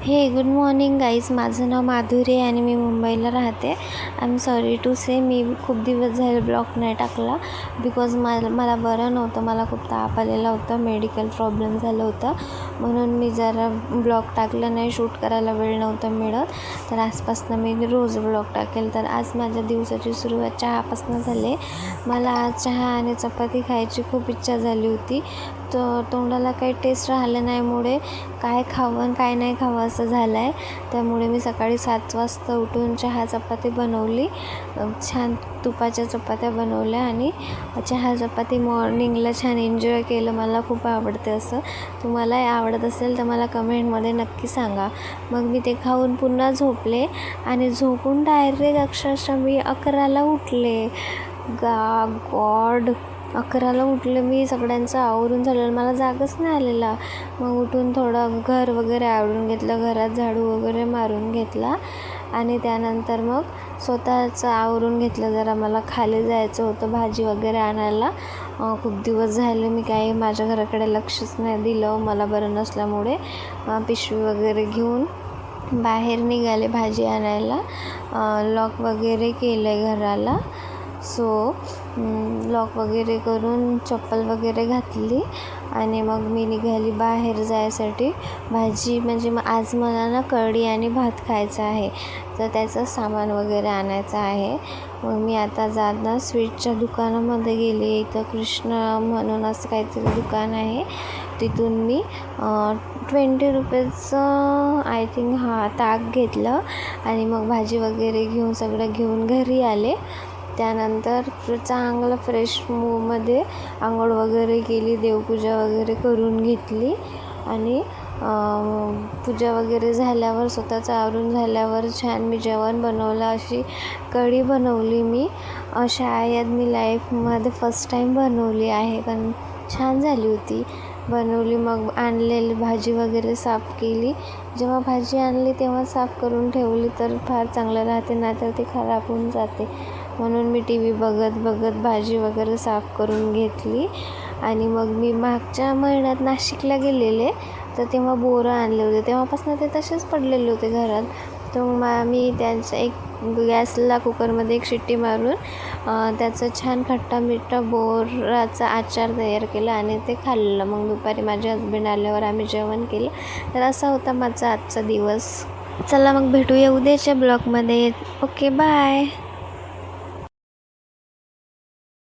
हे good morning guys. माझं नाव माधुरी आहे आणि मी मुंबईला राहते. आय एम सॉरी टू से मी खूप दिवस झाले ब्लॉग नाही टाकला बिकॉज मला बरं नव्हतं. मला खूप ताप आलेला होता, मेडिकल प्रॉब्लेम झालं होतं, म्हणून मी जरा ब्लॉग टाकला नाही. शूट करायला वेळ नव्हता मिळत, तर आजपासून मी रोज ब्लॉग टाकेल. तर आज माझ्या दिवसाची सुरुवात चहापासून झाली. मला आज चहा आणि चपाती खायची खूप इच्छा झाली होती. तर तोंडाला काही टेस्ट राहिलं नाहीमुळे काय खावं काय नाही खावं असं झालं आहे. त्यामुळे मी सकाळी 7 वाजता उठून चहा चपाती बनवली. छान तुपाच्या चपात्या बनवल्या आणि चहा चपाती मॉर्निंगला छान एन्जॉय केलं. मला खूप आवडते असं. तुम्हालाही आवडत असेल तर मला कमेंटमध्ये नक्की सांगा. मग मी ते खाऊन पुन्हा झोपले आणि झोपून डायरेक्ट अक्षरशः मी 11ला उठले. गॉड 11ला उठले मी. सगळ्यांचं आवरून झालेलं, मला जागच नाही आलेला. मग उठून थोडं घर वगैरे आवरून घेतलं, घरात झाडू वगैरे मारून घेतला आणि त्यानंतर मग स्वतःचं आवरून घेतलं. जरा मला खाली जायचं होतं भाजी वगैरे आणायला. खूप दिवस झाले मी काही माझ्या घराकडे लक्षच नाही दिलं, मला बरं नसल्यामुळे. पिशवी वगैरे घेऊन बाहेर निघाले भाजी आणायला. लॉक वगैरे केलं आहे घराला. सो लॉक वगैरे करून चप्पल वगैरे घातली आणि मग मी निघाली बाहेर जायसाठी. भाजी म्हणजे आज मला ना कढी आणि भात खायचा आहे, तर त्याचं सामान वगैरे आणायचं आहे. मग मी आता जाताना स्वीटच्या दुकानामध्ये गेली. इथं कृष्ण म्हणून असं काहीतरी दुकान आहे. तिथून मी 20 रुपयाचं आय थिंक ताक घेतलं आणि मग भाजी वगैरे घेऊन सगळं घेऊन घरी आले. त्यानंतर चांगलं फ्रेश मूडमध्ये आंघोळ वगैरे केली, देवपूजा वगैरे करून घेतली आणि पूजा वगैरे झाल्यावर स्वतःचं आवरून झाल्यावर छान मी जेवण बनवलं. अशी कढी बनवली मी. शाळेत मी लाईफमध्ये फर्स्ट टाईम बनवली आहे, पण छान झाली होती बनवली. मग आणलेली भाजी वगैरे साफ केली. जेव्हा भाजी आणली तेव्हा साफ करून ठेवली तर फार चांगलं राहते, नाहीतर ते खराब होऊन जाते. म्हणून मी टी व्ही बघत भाजी वगैरे साफ करून घेतली. आणि मग मी मागच्या महिन्यात नाशिकला गेलेले, तर तेव्हा बोरं आणले होते. तेव्हापासून ते तसेच पडलेले होते घरात. तर मग मी त्यांचं एक गॅसला कुकरमध्ये एक शिट्टी मारून त्याचं छान खट्टा मिठ्ठा बोराचा आचार तयार केला आणि ते खाल्लं. मग दुपारी माझे हसबंड आल्यावर आम्ही जेवण केलं. तर असा होता माझा आजचा दिवस. चला मग भेटूया उद्याच्या ब्लॉगमध्ये. Okay, bye.